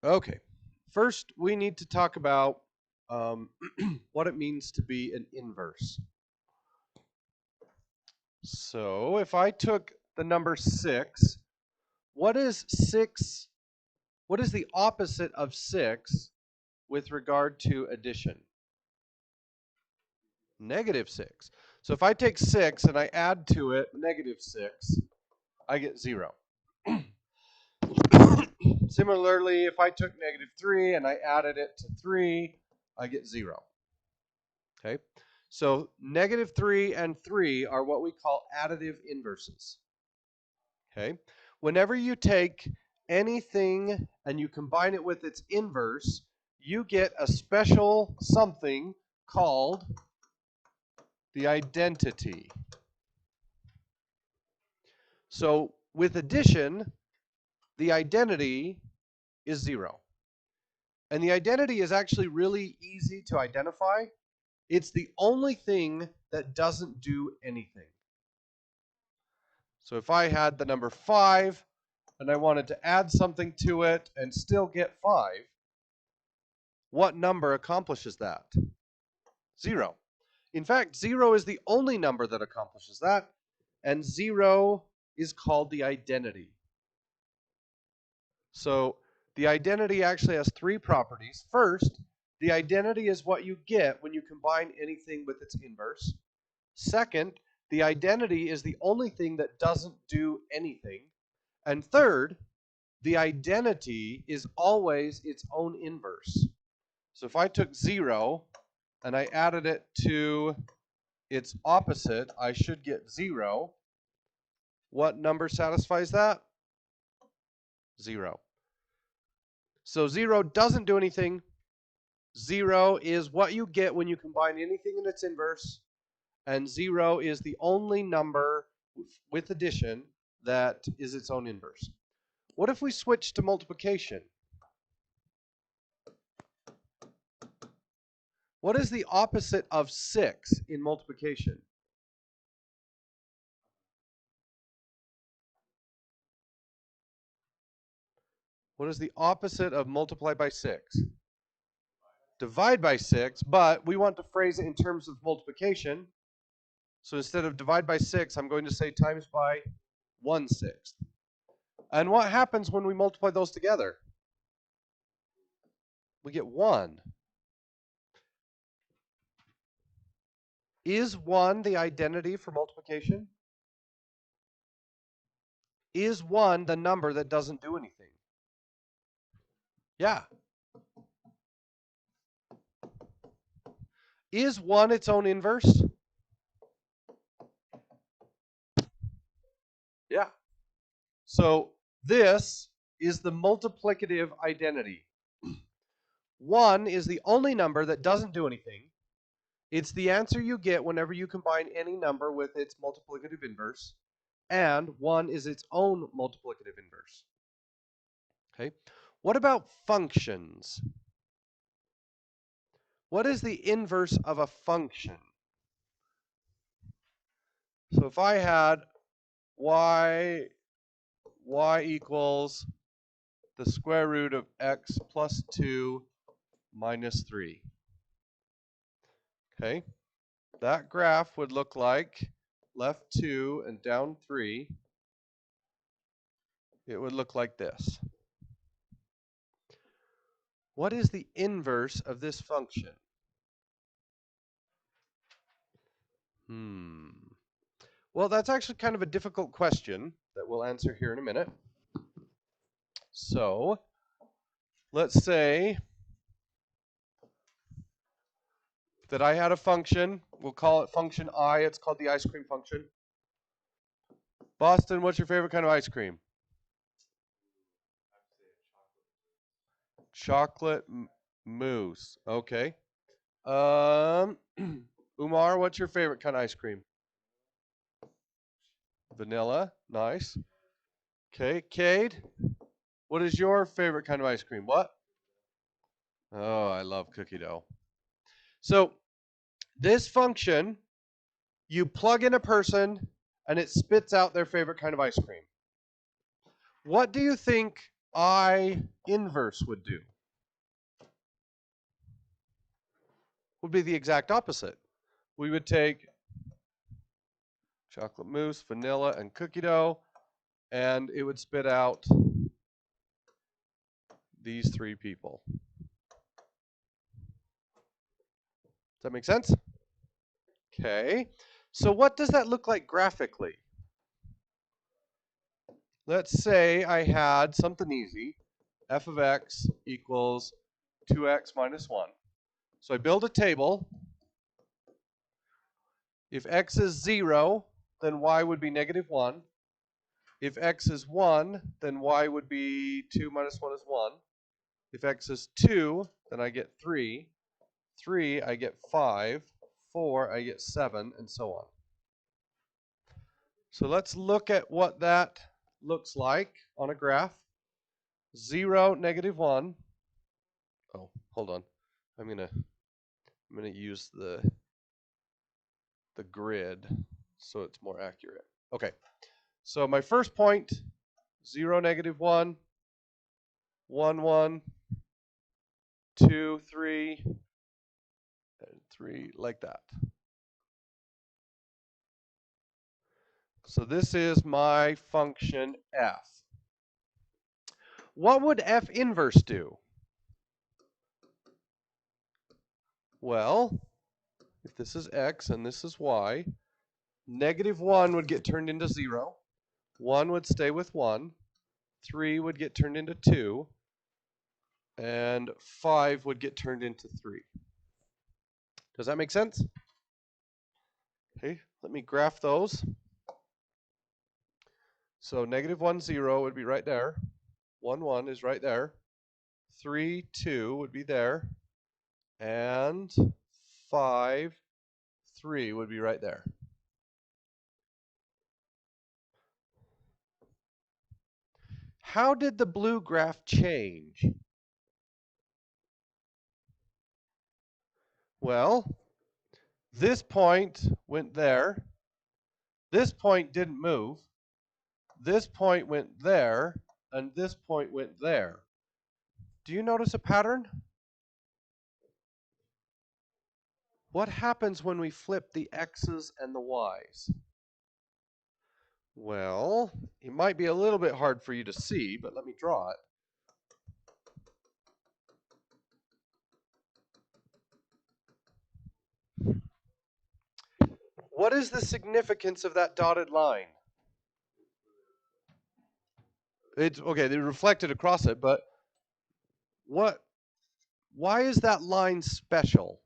Okay. First, we need to talk about what it means to be an inverse. So if I took the number 6, what is 6? What is the opposite of 6 with regard to addition? -6. So if I take 6 and I add to it -6, I get 0. Similarly, if I took -3 and I added it to 3, I get 0. Okay? So -3 and 3 are what we call additive inverses. Okay? Whenever you take anything and you combine it with its inverse, you get a special something called the identity. So with addition, the identity is 0. And the identity is actually really easy to identify. It's the only thing that doesn't do anything. So if I had the number 5 and I wanted to add something to it and still get 5, what number accomplishes that? 0. In fact, 0 is the only number that accomplishes that, and 0 is called the identity. So the identity actually has 3 properties. First, the identity is what you get when you combine anything with its inverse. Second, the identity is the only thing that doesn't do anything. And third, the identity is always its own inverse. So if I took 0 and I added it to its opposite, I should get 0. What number satisfies that? 0. So 0 doesn't do anything. 0 is what you get when you combine anything in its inverse. And 0 is the only number with addition that is its own inverse. What if we switch to multiplication? What is the opposite of 6 in multiplication? What is the opposite of multiply by 6? Divide by 6, but we want to phrase it in terms of multiplication. So instead of divide by 6, I'm going to say times by 1/6. And what happens when we multiply those together? We get 1. Is 1 the identity for multiplication? Is 1 the number that doesn't do anything? Yeah. Is 1 its own inverse? Yeah. So this is the multiplicative identity. 1 is the only number that doesn't do anything. It's the answer you get whenever you combine any number with its multiplicative inverse. And 1 is its own multiplicative inverse. Okay. What about functions? What is the inverse of a function? So if I had y equals the square root of x plus 2 minus 3. Okay, that graph would look like left 2 and down 3. It would look like this. What is the inverse of this function? Well, that's actually kind of a difficult question that we'll answer here in a minute. So let's say that I had a function. We'll call it function I. It's called the ice cream function. Boston, what's your favorite kind of ice cream? Chocolate mousse. Okay. Umar, what's your favorite kind of ice cream? Vanilla. Nice. Okay. Cade, what is your favorite kind of ice cream? What? Oh, I love cookie dough. So this function, you plug in a person and it spits out their favorite kind of ice cream. What do you think I inverse would do? Would be the exact opposite. We would take chocolate mousse, vanilla, and cookie dough, and it would spit out these three people. Does that make sense? Okay. So what does that look like graphically? Let's say I had something easy. F of x equals 2x minus 1. So I build a table. If x is 0, then y would be negative 1. If x is 1, then y would be 2 minus 1 is 1. If x is 2, then I get 3. 3, I get 5. 4, I get 7, and so on. So let's look at what that looks like on a graph. 0, negative 1. Oh, hold on. I'm gonna use the grid so it's more accurate. Okay. So my first point, 0, negative 1, 1, 1, 2, 3, and 3, like that. So this is my function f. What would f inverse do? Well, if this is x and this is y, negative 1 would get turned into 0. 1 would stay with 1. 3 would get turned into 2. And 5 would get turned into 3. Does that make sense? Okay, let me graph those. So negative 1, 0 would be right there. 1, 1 is right there. 3, 2 would be there. And 5, 3 would be right there. How did the blue graph change? Well, this point went there. This point didn't move. This point went there. And this point went there. Do you notice a pattern? What happens when we flip the x's and the y's? Well, it might be a little bit hard for you to see, but let me draw it. What is the significance of that dotted line? It's okay, they reflected across it, but why is that line special?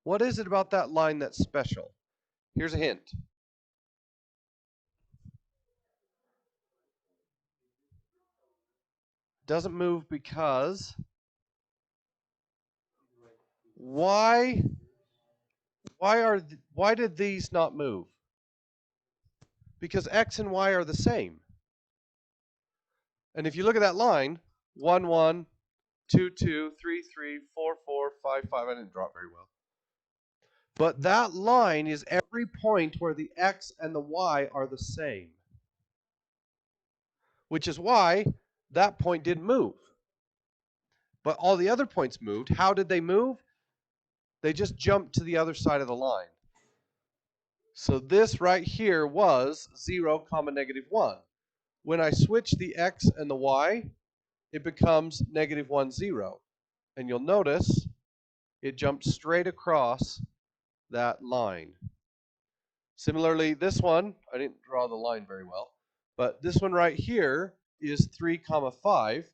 What is it about that line that's special? Here's a hint. Doesn't move because why did these not move? Because x and y are the same. And if you look at that line, 1, 1, 2, 2, 3, 3, 4, 4, 5, 5. I didn't draw it very well. But that line is every point where the x and the y are the same. Which is why that point didn't move. But all the other points moved. How did they move? They just jumped to the other side of the line. So this right here was 0, negative 1. When I switch the x and the y, it becomes negative 1, 0. And you'll notice it jumps straight across that line. Similarly, this one, I didn't draw the line very well, but this one right here is 3, 5.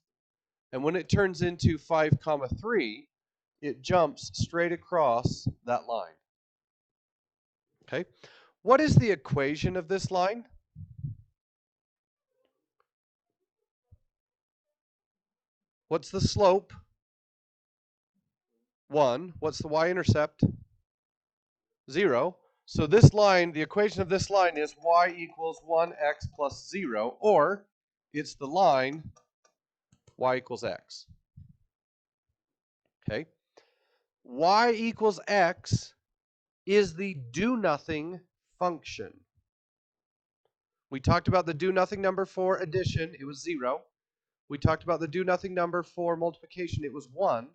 And when it turns into 5, 3, it jumps straight across that line. Okay. What is the equation of this line? What's the slope? 1. What's the y-intercept? 0. So this line, the equation of this line is y equals 1x plus 0, or it's the line y equals x. Okay. Y equals x is the do-nothing function. We talked about the do-nothing number for addition. It was 0. We talked about the do-nothing number for multiplication. It was 1.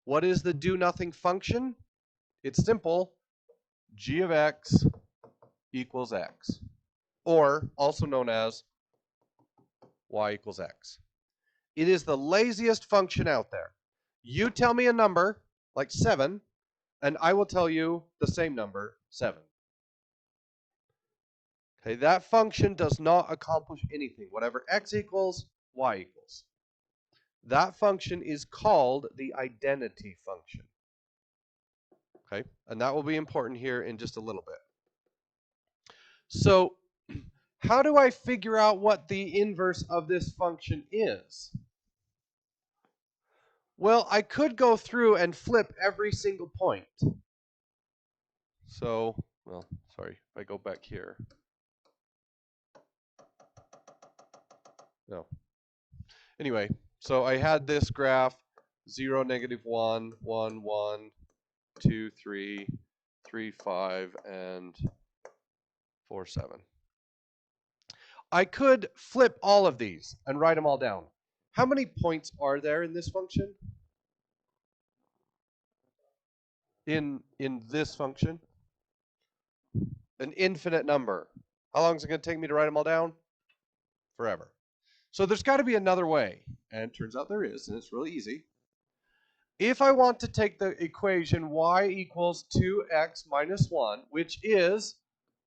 What is the do-nothing function? It's simple. G of x equals x. Or also known as y equals x. It is the laziest function out there. You tell me a number, like 7, and I will tell you the same number, 7. Okay, that function does not accomplish anything. Whatever x equals, y equals. That function is called the identity function. Okay, and that will be important here in just a little bit. So, how do I figure out what the inverse of this function is? Well, I could go through and flip every single point. So, well, sorry, if I go back here. No. Anyway, so I had this graph 0, -1, 1, 1, 2, 3, 3, 5, and 4, 7. I could flip all of these and write them all down. How many points are there in this function? In this function? An infinite number. How long is it going to take me to write them all down? Forever. So there's got to be another way, and it turns out there is, and it's really easy. If I want to take the equation y equals 2x minus 1, which is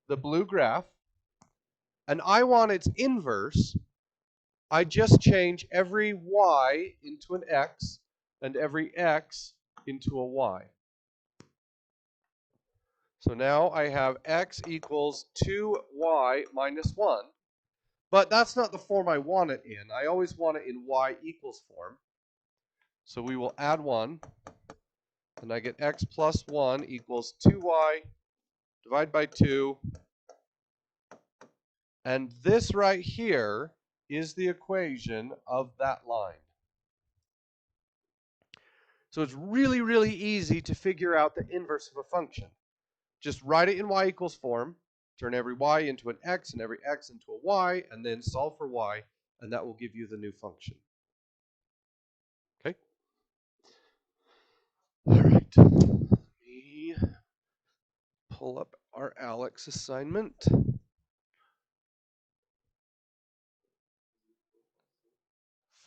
the blue graph, and I want its inverse, I just change every y into an x and every x into a y. So now I have x equals 2y minus 1. But that's not the form I want it in. I always want it in y equals form. So we will add 1. And I get x plus 1 equals 2y divided by 2. And this right here is the equation of that line. So it's really, really easy to figure out the inverse of a function. Just write it in y equals form, turn every y into an x and every x into a y, and then solve for y, and that will give you the new function. Okay? All right. Let me pull up our ALEKS assignment.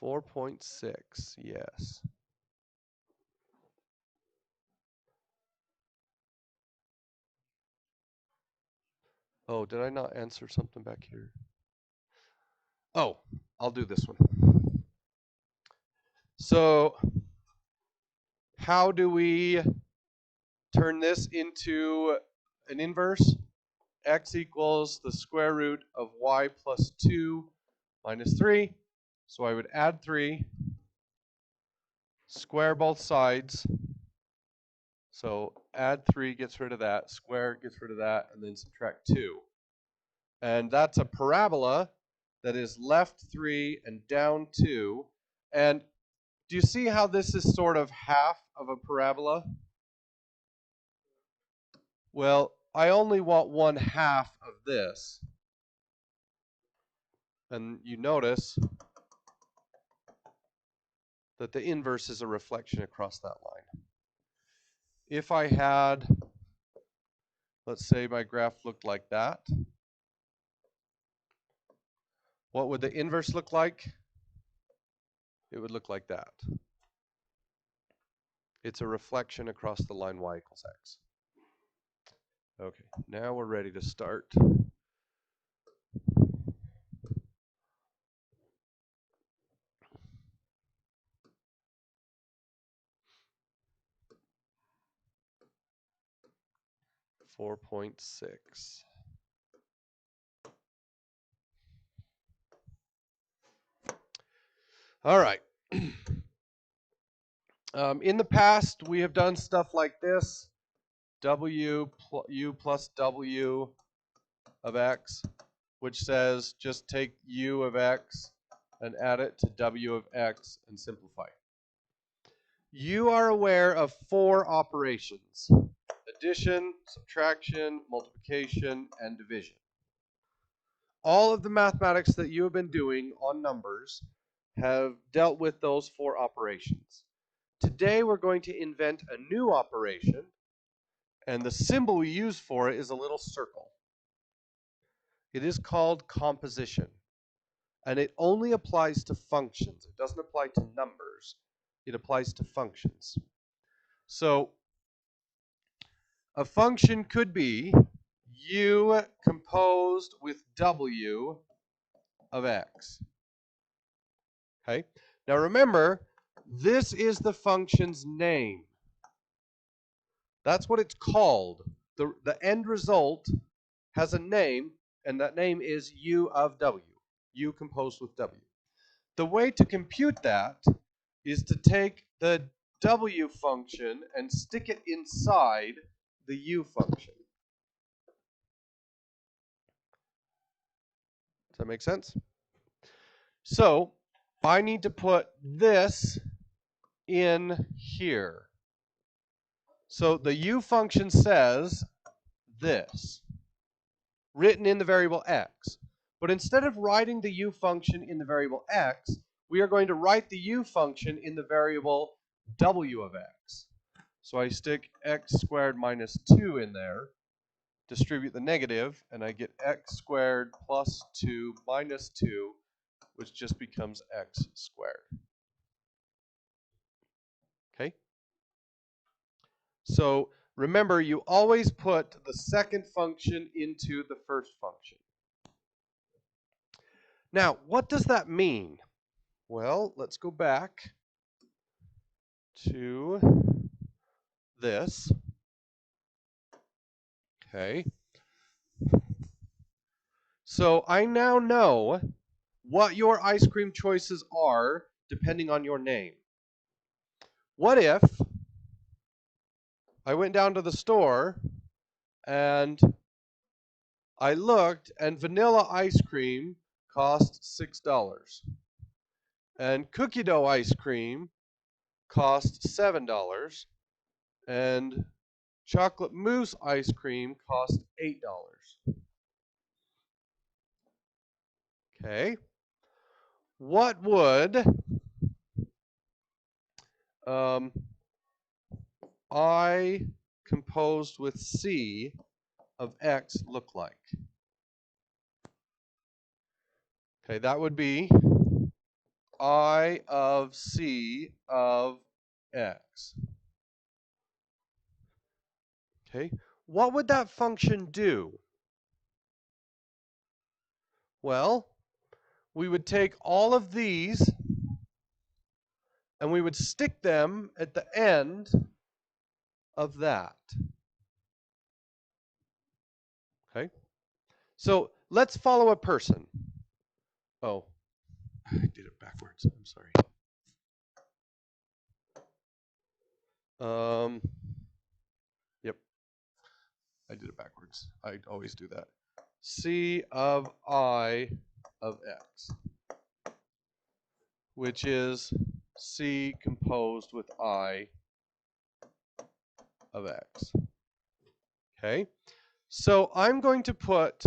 .6, yes. Oh, did I not answer something back here? Oh, I'll do this one. So, how do we turn this into an inverse? X equals the square root of y plus 2 minus 3. So I would add 3, square both sides. So add 3 gets rid of that, square gets rid of that, and then subtract 2. And that's a parabola that is left 3 and down 2. And do you see how this is sort of half of a parabola? Well, I only want 1/2 of this. And you notice that the inverse is a reflection across that line. If I had, let's say my graph looked like that, what would the inverse look like? It would look like that. It's a reflection across the line y equals x. Okay, now we're ready to start. .6. All right. In the past, we have done stuff like this. U plus W of x, which says just take U of x and add it to W of x and simplify. You are aware of 4 operations: addition, subtraction, multiplication, and division. All of the mathematics that you have been doing on numbers have dealt with those 4 operations. Today we're going to invent a new operation, and the symbol we use for it is a little circle. It is called composition, and it only applies to functions. It doesn't apply to numbers. It applies to functions. So a function could be u composed with w of x. Okay? Now remember, this is the function's name. That's what it's called. The end result has a name, and that name is u of w, u composed with w. The way to compute that is to take the w function and stick it inside the u function. Does that make sense? So I need to put this in here. So the u function says this, written in the variable x. But instead of writing the u function in the variable x, we are going to write the u function in the variable w of x. So I stick x squared minus 2 in there, distribute the negative, and I get x squared plus 2 minus 2, which just becomes x squared. Okay? So remember, you always put the second function into the first function. Now, what does that mean? Well, let's go back to this. Okay. So I now know what your ice cream choices are depending on your name. What if I went down to the store and I looked and vanilla ice cream cost $6 and cookie dough ice cream cost $7 and chocolate mousse ice cream cost $8. Okay. What would I composed with C of x look like? Okay, that would be I of C of x. Okay, what would that function do? Well, we would take all of these and we would stick them at the end of that. Okay, so let's follow a person. Oh, I did it backwards. I'm sorry. Yep, I did it backwards. I always do that. C of I of x, which is C composed with I of x. Okay, so I'm going to put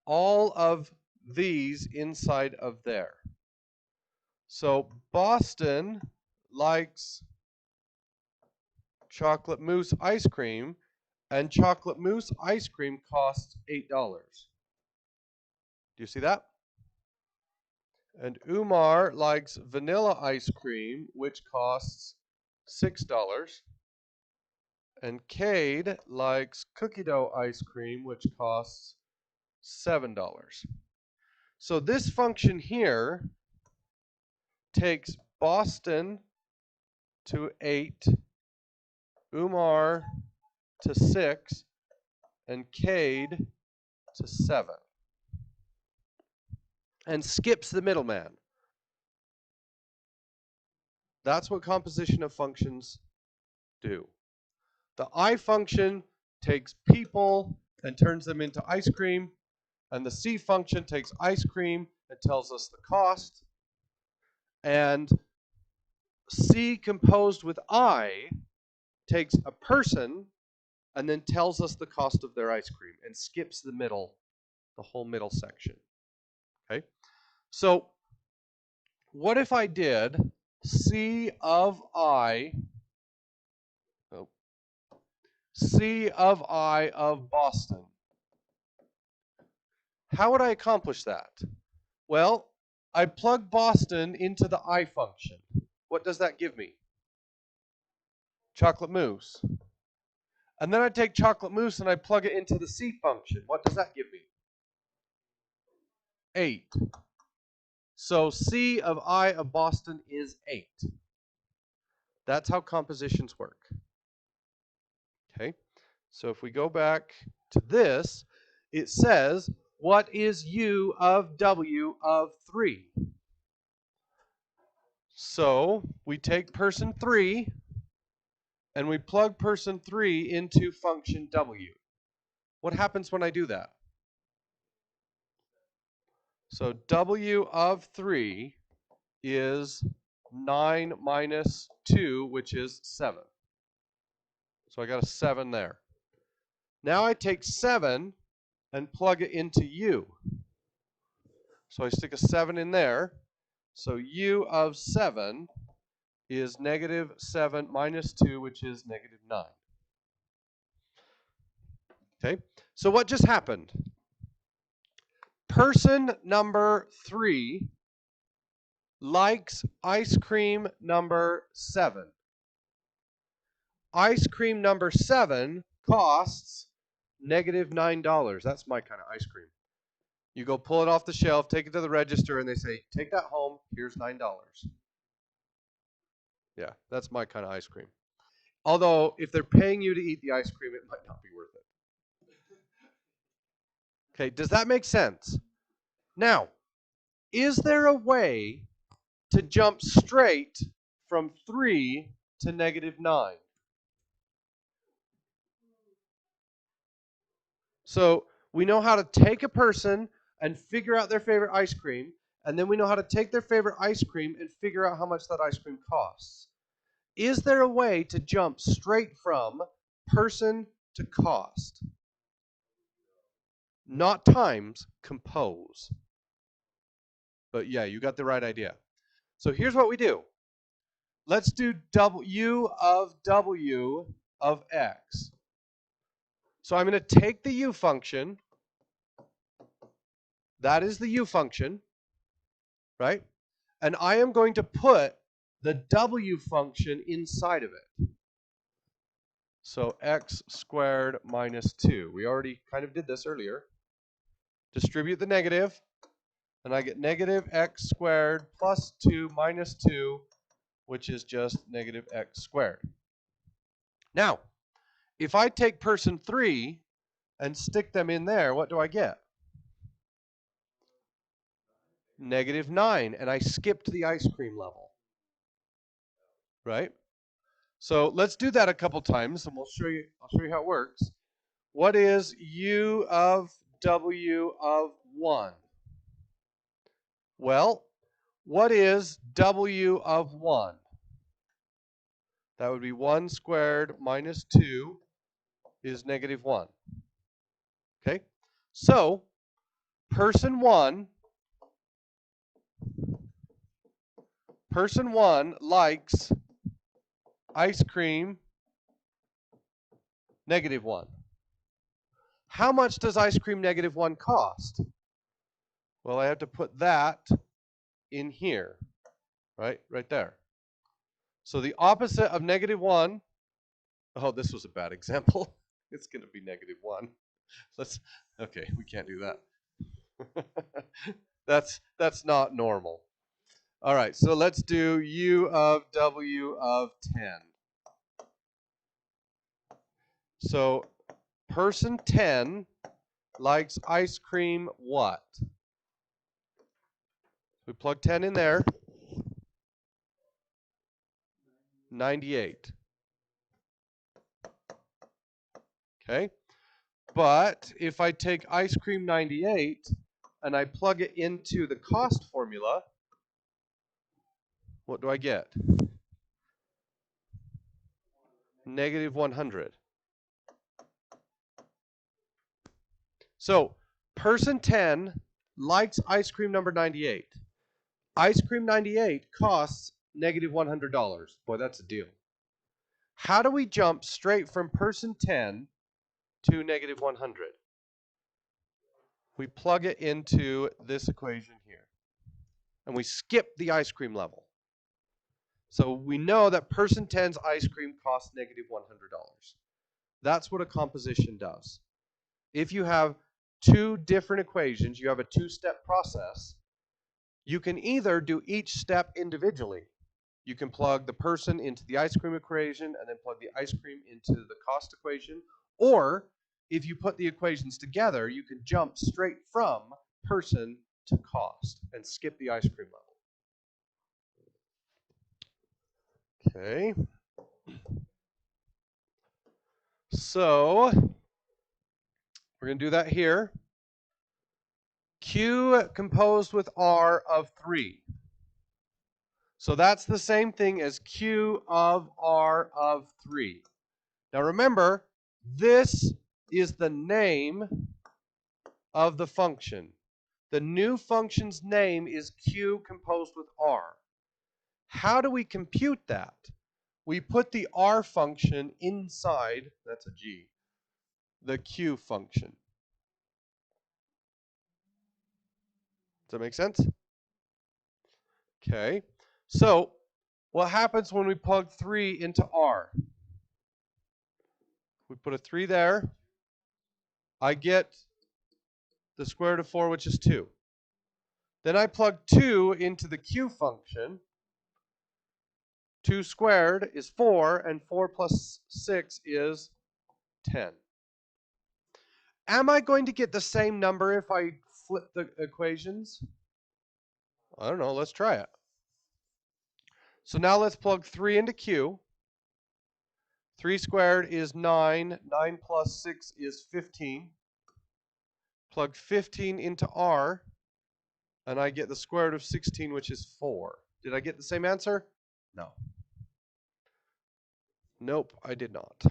all of these inside of there. So Boston likes chocolate mousse ice cream, and chocolate mousse ice cream costs $8. Do you see that? And Umar likes vanilla ice cream, which costs $6. And Cade likes cookie dough ice cream, which costs $7. So this function here takes Boston to 8, Umar to 6, and Cade to 7. And skips the middleman. That's what composition of functions do. The I function takes people and turns them into ice cream, and the C function takes ice cream and tells us the cost. And C composed with I takes a person and then tells us the cost of their ice cream and skips the middle, the whole middle section. Okay? So what if I did C of I, C of I of Boston? How would I accomplish that? Well, I plug Boston into the I function. What does that give me? Chocolate mousse. And then I take chocolate mousse and I plug it into the C function. What does that give me? 8. So C of I of Boston is 8. That's how compositions work. Okay, so if we go back to this, it says, what is U of W of 3? So we take person 3 and we plug person 3 into function W. What happens when I do that? So W of 3 is 9 minus 2, which is 7. So I got a 7 there. Now I take 7 and plug it into U. So I stick a 7 in there. So U of 7 is negative 7 minus 2, which is negative 9. Okay, so what just happened? Person number 3 likes ice cream number 7. Ice cream number 7 costs negative $9. That's my kind of ice cream. You go pull it off the shelf, take it to the register, and they say, take that home, here's $9. Yeah, that's my kind of ice cream. Although, if they're paying you to eat the ice cream, it might not be worth it. Okay, does that make sense? Now, is there a way to jump straight from 3 to negative 9? So we know how to take a person and figure out their favorite ice cream, and then we know how to take their favorite ice cream and figure out how much that ice cream costs. Is there a way to jump straight from person to cost? Not times, compose. But yeah, you got the right idea. So here's what we do. Let's do U of W of X. So I'm going to take the U function. That is the U function, right? And I am going to put the W function inside of it. So x squared minus 2. We already kind of did this earlier. Distribute the negative, and I get negative x squared plus 2 minus 2, which is just negative x squared. Now, if I take person 3 and stick them in there, what do I get? Negative 9, and I skipped the ice cream level. Right? So let's do that a couple times, and I'll show you how it works. What is U of W of 1? Well, what is W of 1? That would be 1 squared minus 2 is negative 1. Okay? So, person 1 likes ice cream negative 1. How much does ice cream negative 1 cost? Well, I have to put that in here, right there. So the opposite of negative 1, oh, this was a bad example. It's going to be negative 1. Okay, we can't do that. That's not normal. All right, so let's do U of W of 10. So person 10 likes ice cream what? We plug 10 in there. 98. Okay? But if I take ice cream 98 and I plug it into the cost formula, what do I get? Negative 100. So person 10 likes ice cream number 98. Ice Cream 98 costs negative $100. Boy, that's a deal. How do we jump straight from person 10 to negative 100? We plug it into this equation here. And we skip the ice cream level. So we know that person 10's ice cream costs negative $100. That's what a composition does. If you have two different equations, you have a two-step process, you can either do each step individually. You can plug the person into the ice cream equation and then plug the ice cream into the cost equation. Or if you put the equations together, you can jump straight from person to cost and skip the ice cream level. Okay. So we're going to do that here. Q composed with R of 3. So that's the same thing as Q of R of 3. Now remember, this is the name of the function. The new function's name is Q composed with R. How do we compute that? We put the R function inside, that's a G, the Q function. Does that make sense? Okay. So what happens when we plug 3 into R? We put a 3 there. I get the square root of 4, which is 2. Then I plug 2 into the Q function. 2 squared is 4, and 4 plus 6 is 10. Am I going to get the same number if I flip the equations? I don't know. Let's try it. So now let's plug 3 into Q. 3 squared is 9. 9 plus 6 is 15. Plug 15 into R, and I get the square root of 16, which is 4. Did I get the same answer? No. Nope, I did not.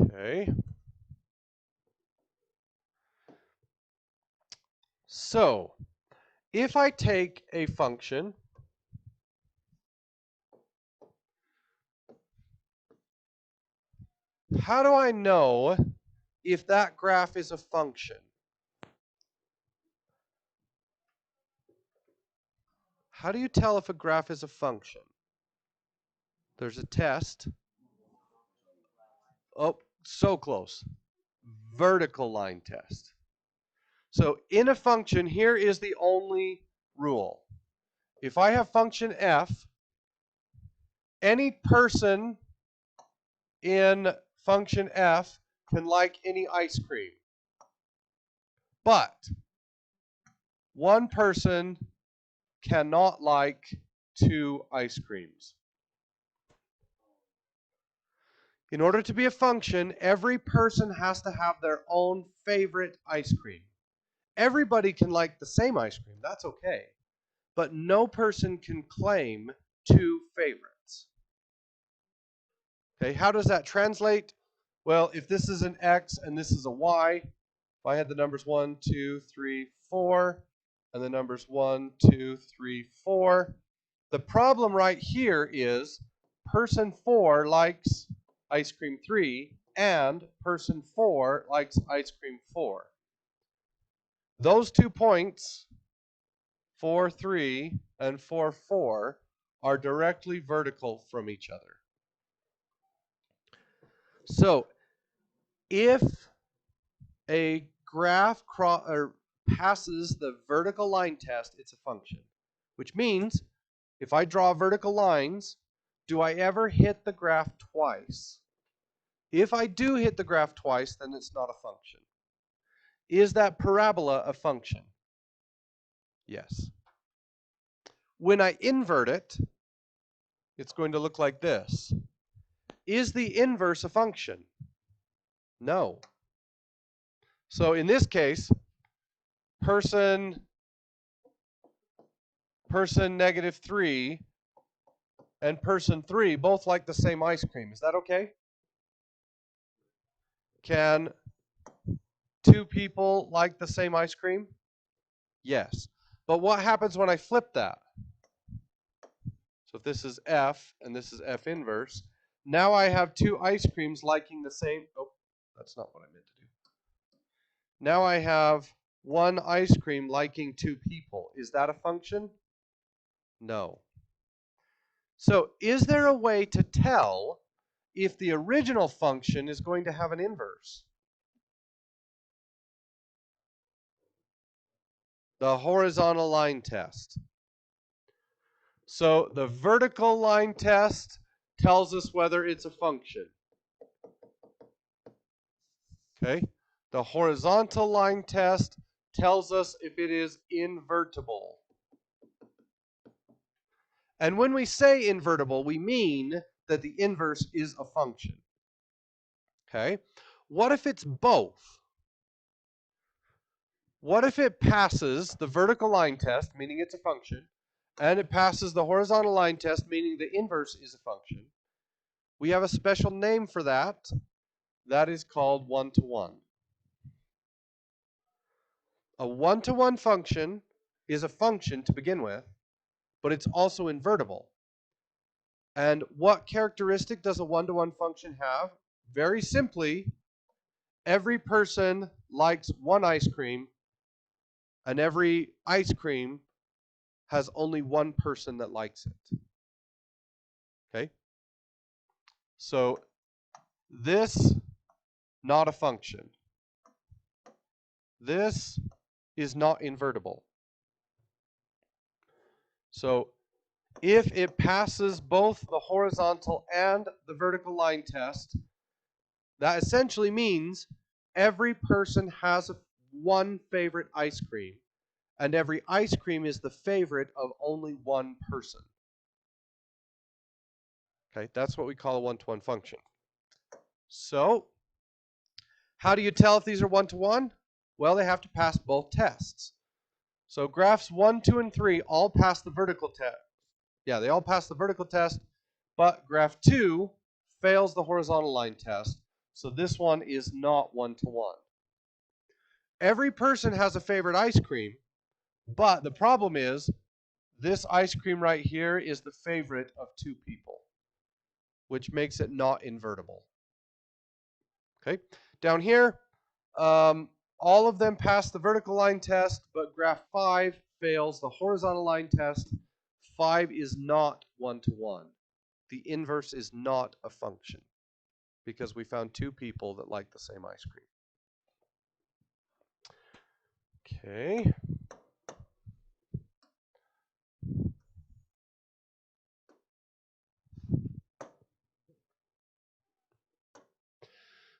Okay. So, if I take a function, how do I know if that graph is a function? How do you tell if a graph is a function? There's a test. Oh, so close. Vertical line test. So in a function, here is the only rule. If I have function f, any person in function f can like any ice cream. But one person cannot like 2 ice creams. In order to be a function, every person has to have their own favorite ice cream. Everybody can like the same ice cream, that's okay. But no person can claim 2 favorites. Okay, how does that translate? Well, if this is an X and this is a Y, if I had the numbers 1, 2, 3, 4, and the numbers 1, 2, 3, 4, the problem right here is person 4 likes ice cream 3 and person 4 likes ice cream 4. Those 2 points, 4, 3 and 4, 4, are directly vertical from each other. So if a graph passes the vertical line test, it's a function. Which means, if I draw vertical lines, do I ever hit the graph twice? If I do hit the graph twice, then it's not a function. Is that parabola a function? Yes. When I invert it, it's going to look like this. Is the inverse a function? No. So in this case, person -3 and person 3 both like the same ice cream. Is that okay? Can 2 people like the same ice cream? Yes. But what happens when I flip that? So if this is F and this is F inverse, now I have two ice creams liking the same. Oh, that's not what I meant to do. Now I have one ice cream liking two people. Is that a function? No. So is there a way to tell if the original function is going to have an inverse? The horizontal line test. So the vertical line test tells us whether it's a function. Okay? The horizontal line test tells us if it is invertible. And when we say invertible, we mean that the inverse is a function. Okay? What if it's both? What if it passes the vertical line test, meaning it's a function, and it passes the horizontal line test, meaning the inverse is a function? We have a special name for that. That is called one-to-one. A one-to-one function is a function to begin with, but it's also invertible. And what characteristic does a one-to-one function have? Very simply, every person likes one ice cream, and every ice cream has only one person that likes it. Okay? So this, not a function. This is not invertible. So if it passes both the horizontal and the vertical line test, that essentially means every person has one favorite ice cream, and every ice cream is the favorite of only one person. Okay, that's what we call a one-to-one function. So, how do you tell if these are one-to-one? Well, they have to pass both tests. So graphs 1, 2, and 3 all pass the vertical test. Yeah, they all pass the vertical test, but graph 2 fails the horizontal line test. So this one is not one-to-one. Every person has a favorite ice cream, but the problem is this ice cream right here is the favorite of two people, which makes it not invertible. Okay, down here, all of them pass the vertical line test, but graph 5 fails the horizontal line test. 5 is not one-to-one. The inverse is not a function because we found two people that like the same ice cream. Okay.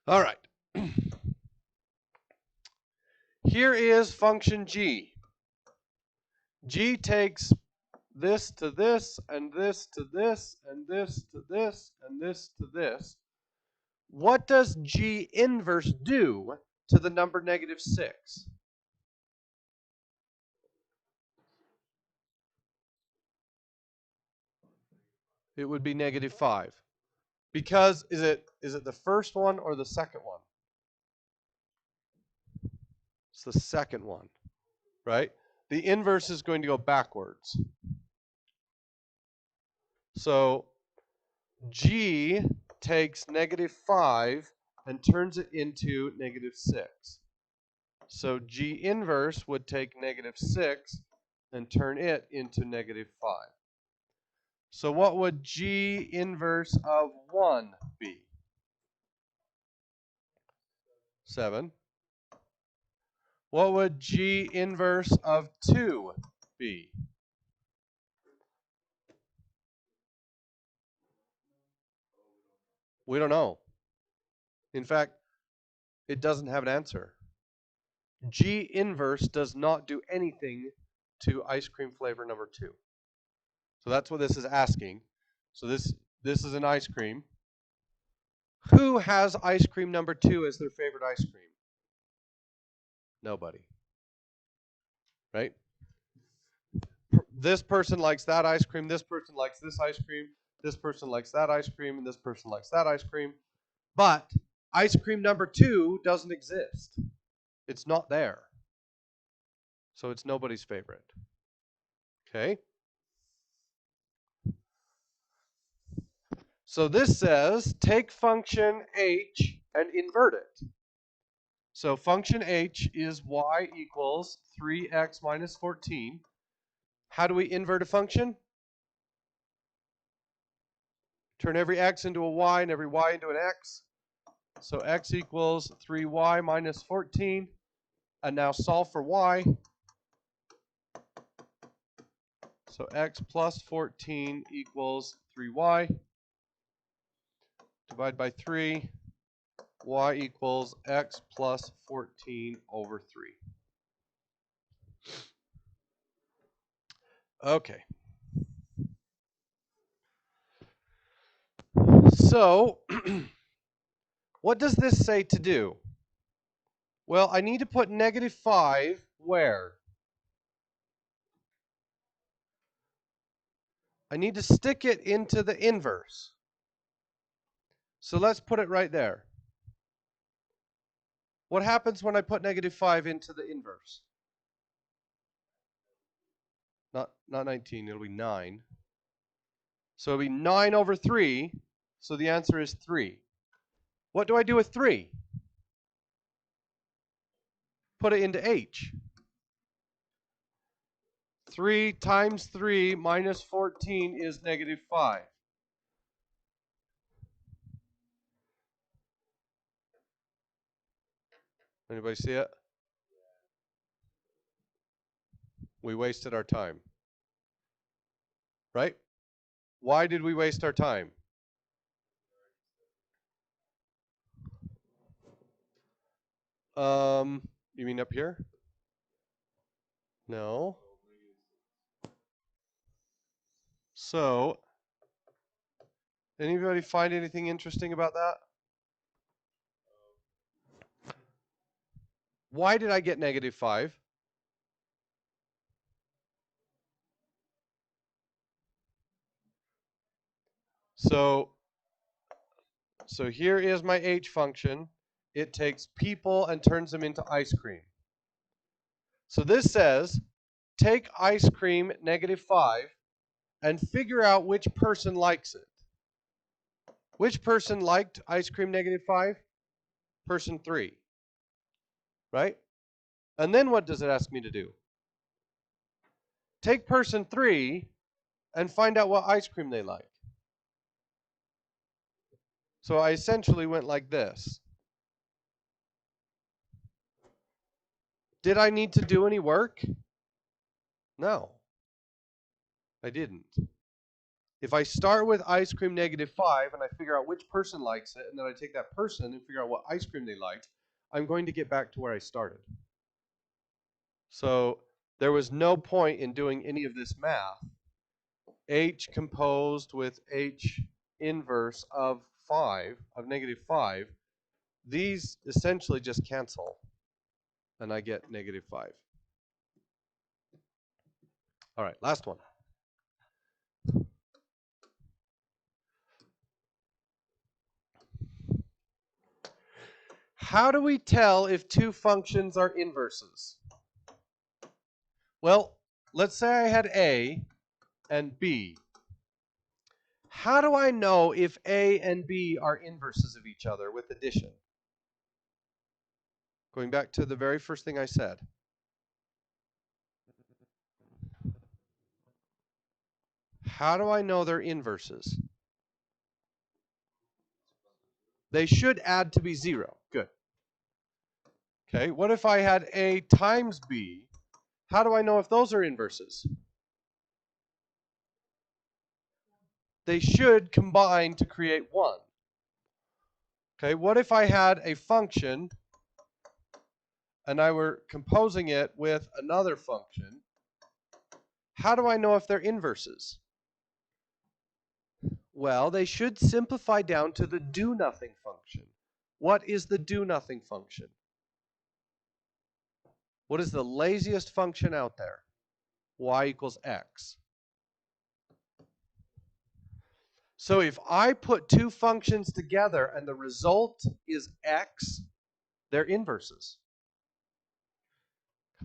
All right. Here is function g. G takes this to this, and this to this, and this to this, and this to this. What does G inverse do to the number -6? It would be -5. Because is it the first one or the second one? It's the second one, right? The inverse is going to go backwards. So G takes -5 and turns it into -6. So G inverse would take -6 and turn it into -5. So what would G inverse of 1 be? 7. What would G inverse of 2 be? We don't know. In fact, it doesn't have an answer. G inverse does not do anything to ice cream flavor number 2. So that's what this is asking. So this is an ice cream. Who has ice cream number 2 as their favorite ice cream? Nobody. Right? This person likes that ice cream, this person likes this ice cream, this person likes that ice cream, and this person likes that ice cream. But ice cream number 2 doesn't exist. It's not there. So it's nobody's favorite. Okay? So this says take function h and invert it. So function h is y equals 3x minus 14. How do we invert a function? Turn every x into a y and every y into an x. So x equals 3y minus 14. And now solve for y. So x plus 14 equals 3y. Divide by 3. Y equals x plus 14 over 3. Okay. So, what does this say to do? Well, I need to put negative 5 where? I need to stick it into the inverse. So let's put it right there. What happens when I put negative 5 into the inverse? Not 19, it'll be 9. So it'll be 9 over 3. So the answer is 3. What do I do with 3? Put it into h. 3 times 3 minus 14 is negative 5. Anybody see it? We wasted our time. Right? Why did we waste our time? You mean up here? No. So, anybody find anything interesting about that? Why did I get negative 5? So here is my h function. It takes people and turns them into ice cream. So this says, take ice cream negative 5 and figure out which person likes it. Which person liked ice cream negative 5? Person 3. Right? And then what does it ask me to do? Take person 3 and find out what ice cream they like. So I essentially went like this. Did I need to do any work? No, I didn't. If I start with ice cream negative 5 and I figure out which person likes it, and then I take that person and figure out what ice cream they like, I'm going to get back to where I started. So there was no point in doing any of this math. H composed with H inverse of 5, of negative 5, these essentially just cancel, and I get negative 5. All right, last one. How do we tell if two functions are inverses? Well, let's say I had A and B. How do I know if A and B are inverses of each other with addition? Going back to the very first thing I said. How do I know they're inverses? They should add to be 0. Good. Okay, what if I had A times B? How do I know if those are inverses? They should combine to create 1. Okay, what if I had a function and I were composing it with another function? How do I know if they're inverses? Well, they should simplify down to the do-nothing function. What is the do-nothing function? What is the laziest function out there? Y equals x. So if I put two functions together and the result is x, they're inverses.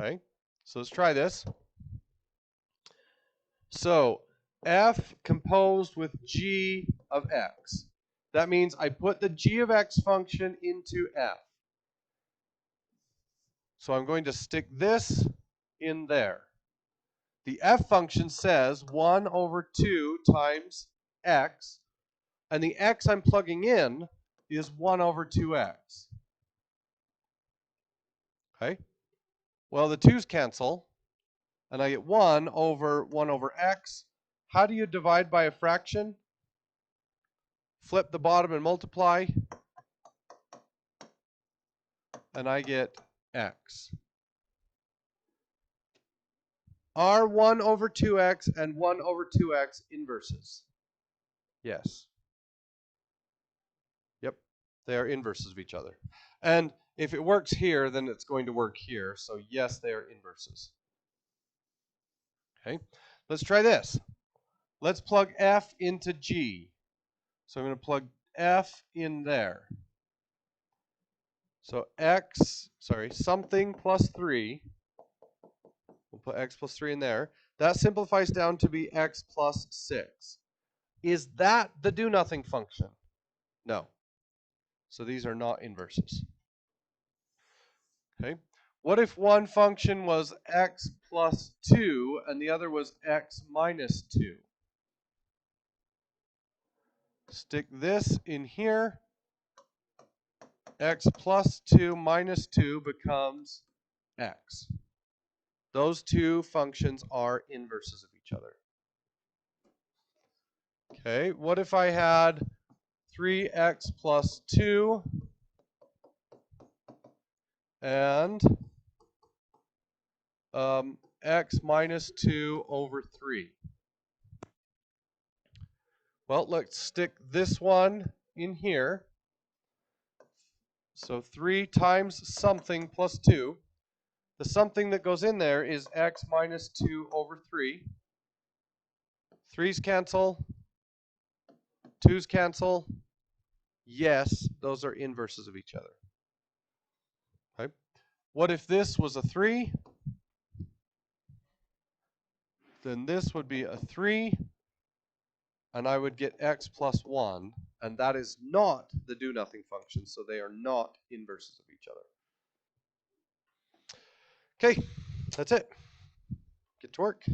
Okay? So let's try this. So f composed with g of x. That means I put the g of x function into f. So I'm going to stick this in there. The f function says 1 over 2 times x, and the x I'm plugging in is 1 over 2x. Okay? Well, the 2's cancel, and I get 1 over x. How do you divide by a fraction? Flip the bottom and multiply, and I get x. Are 1 over 2x and 1 over 2x inverses? Yes. Yep, they are inverses of each other. And if it works here, then it's going to work here. So yes, they are inverses. Okay, let's try this. Let's plug f into g. So I'm going to plug f in there. So something plus 3. We'll put x plus 3 in there. That simplifies down to be x plus 6. Is that the do-nothing function? No. So these are not inverses. Okay. What if one function was x plus 2 and the other was x minus 2? Stick this in here. X plus 2 minus 2 becomes x. Those two functions are inverses of each other. Okay, what if I had 3x plus 2 and x minus 2 over 3? Well, let's stick this one in here. So 3 times something plus 2. The something that goes in there is x minus 2 over 3. 3's cancel. 2's cancel. Yes, those are inverses of each other. Okay. What if this was a 3? Then this would be a 3, and I would get x plus 1, and that is not the do-nothing function, so they are not inverses of each other. Okay, that's it. Get to work.